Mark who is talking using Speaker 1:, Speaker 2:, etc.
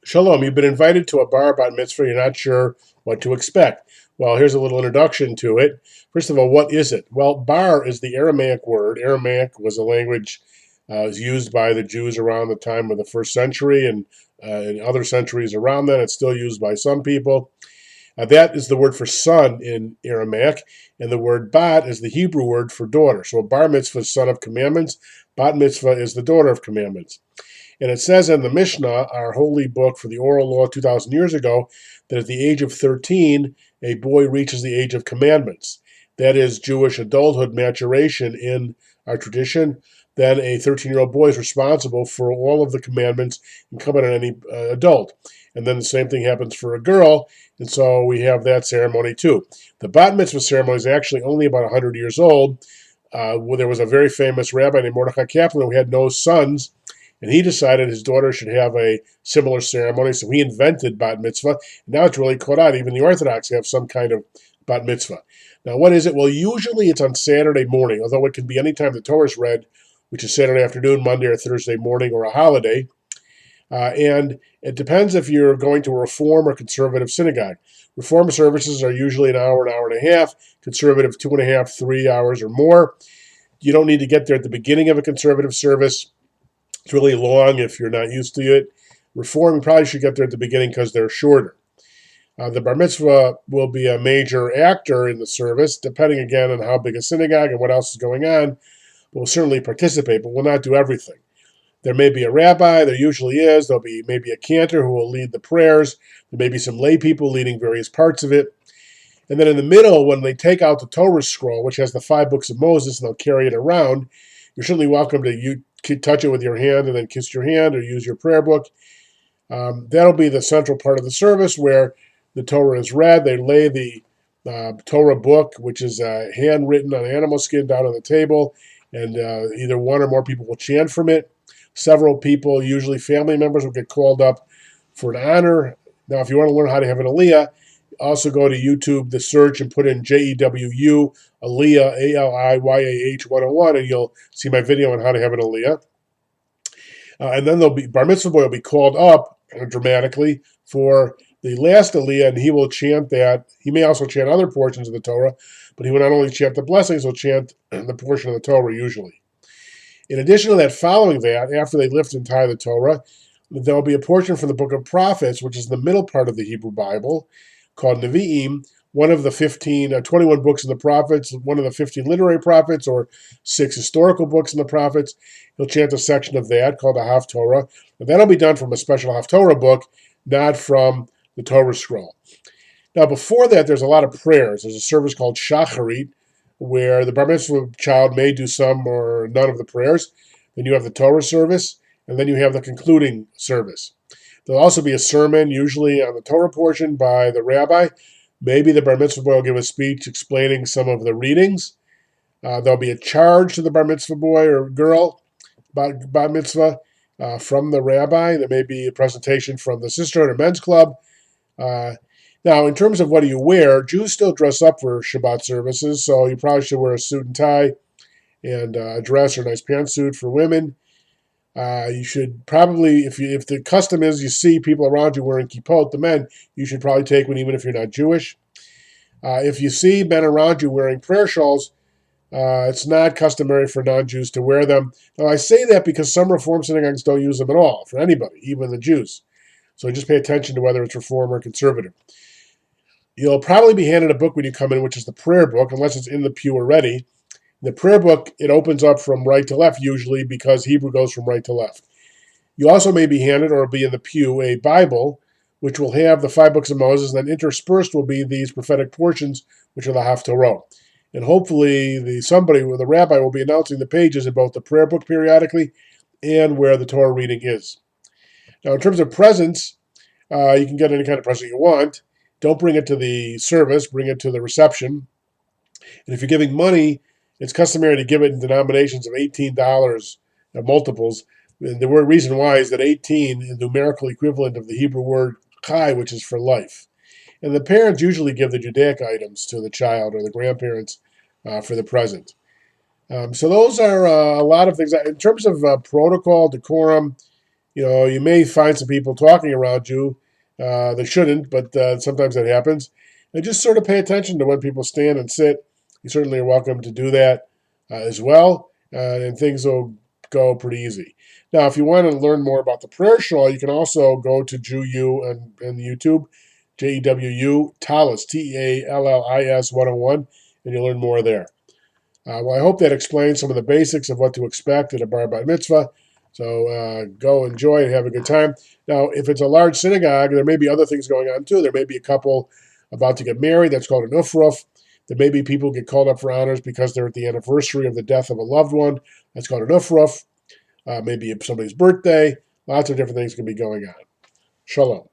Speaker 1: Shalom, you've been invited to a bar bat mitzvah. You're not sure what to expect. Well, here's a little introduction to it. First of all, what is it? Well, bar is the Aramaic word. Aramaic was a language was used by the Jews around the time of the first century and in other centuries around that. It's still used by some people. That is the word for son in Aramaic, and the word bat is the Hebrew word for daughter. So a bar mitzvah is son of commandments. Bat mitzvah is the daughter of commandments. And it says in the Mishnah, our holy book for the oral law 2,000 years ago, that at the age of 13, a boy reaches the age of commandments. That is Jewish adulthood maturation in our tradition. Then a 13-year-old boy is responsible for all of the commandments incumbent on any adult. And then the same thing happens for a girl, and so we have that ceremony too. The bat mitzvah ceremony is actually only about 100 years old. There was a very famous rabbi named Mordechai Kaplan who had no sons, and he decided his daughter should have a similar ceremony, so he invented bat mitzvah. And now it's really caught on. Even the Orthodox have some kind of bat mitzvah. Now, what is it? Well, usually it's on Saturday morning, although it can be any time the Torah is read, which is Saturday afternoon, Monday or Thursday morning, or a holiday. And it depends if you're going to a Reform or conservative synagogue. Reform services are usually an hour and a half. Conservative, 2.5, 3 hours or more. You don't need to get there at the beginning of a conservative service. It's really long if you're not used to it. Reform, you probably should get there at the beginning because they're shorter. The bar mitzvah will be a major actor in the service, depending again on how big a synagogue and what else is going on. We'll certainly participate, but we'll not do everything. There may be a rabbi, there usually is. There'll be maybe a cantor who will lead the prayers. There may be some lay people leading various parts of it. And then in the middle, when they take out the Torah scroll, which has the 5 books of Moses, and they'll carry it around, you're certainly welcome to touch it with your hand and then kiss your hand or use your prayer book. That'll be the central part of the service where the Torah is read. They lay the Torah book, which is handwritten on animal skin, down on the table, and either one or more people will chant from it. Several people, usually family members, will get called up for an honor. Now, if you want to learn how to have an aliyah, also go to YouTube, the search, and put in Jewu, aliyah, ALIYAH 101, and you'll see my video on how to have an aliyah. And then there'll be bar mitzvah boy will be called up dramatically for the last aliyah, and he will chant that. He may also chant other portions of the Torah, but he will not only chant the blessings, he'll chant the portion of the Torah usually. In addition to that, following that, after they lift and tie the Torah, there'll be a portion from the book of prophets, which is the middle part of the Hebrew Bible, called Nevi'im, one of the 21 books in the prophets, one of the 15 literary prophets, or 6 historical books in the prophets. He'll chant a section of that called the Haftorah. And that'll be done from a special Haftorah book, not from the Torah scroll. Now, before that, there's a lot of prayers. There's a service called Shacharit, where the bar mitzvah child may do some or none of the prayers. Then you have the Torah service, and then you have the concluding service. There'll also be a sermon, usually on the Torah portion, by the rabbi. Maybe the bar mitzvah boy will give a speech explaining some of the readings. There'll be a charge to the bar mitzvah boy or girl, bar mitzvah, from the rabbi. There may be a presentation from the sisterhood or men's club. Now, in terms of what do you wear, Jews still dress up for Shabbat services, so you probably should wear a suit and tie and a dress or a nice pantsuit for women. You should probably, if the custom is you see people around you wearing kippot, the men, you should probably take one even if you're not Jewish. If you see men around you wearing prayer shawls, it's not customary for non-Jews to wear them. Now, I say that because some Reform synagogues don't use them at all, for anybody, even the Jews. So just pay attention to whether it's Reform or conservative. You'll probably be handed a book when you come in, which is the prayer book, unless it's in the pew already. The prayer book, it opens up from right to left usually because Hebrew goes from right to left. You also may be handed, or be in the pew, a Bible, which will have the 5 books of Moses, and then interspersed will be these prophetic portions, which are the Haftorah. And hopefully the rabbi will be announcing the pages in both the prayer book periodically and where the Torah reading is. Now, in terms of presents, you can get any kind of present you want. Don't bring it to the service, bring it to the reception. And if you're giving money, it's customary to give it in denominations of $18 multiples. And the reason why is that 18 is the numerical equivalent of the Hebrew word chai, which is for life. And the parents usually give the Judaic items to the child or the grandparents for the present. So those are a lot of things. In terms of protocol, decorum, You may find some people talking around you. They shouldn't, but sometimes that happens. And just sort of pay attention to when people stand and sit. You certainly are welcome to do that as well, and things will go pretty easy. Now, if you want to learn more about the prayer shawl, you can also go to Jewu and YouTube, Jewu, Tallis, Tallis 101, and you'll learn more there. Well, I hope that explains some of the basics of what to expect at a bar bat mitzvah. So go enjoy and have a good time. Now, if it's a large synagogue, there may be other things going on too. There may be a couple about to get married. That's called an ufruf. There may be people get called up for honors because they're at the anniversary of the death of a loved one. That's called an ufruf. Maybe somebody's birthday. Lots of different things can be going on. Shalom.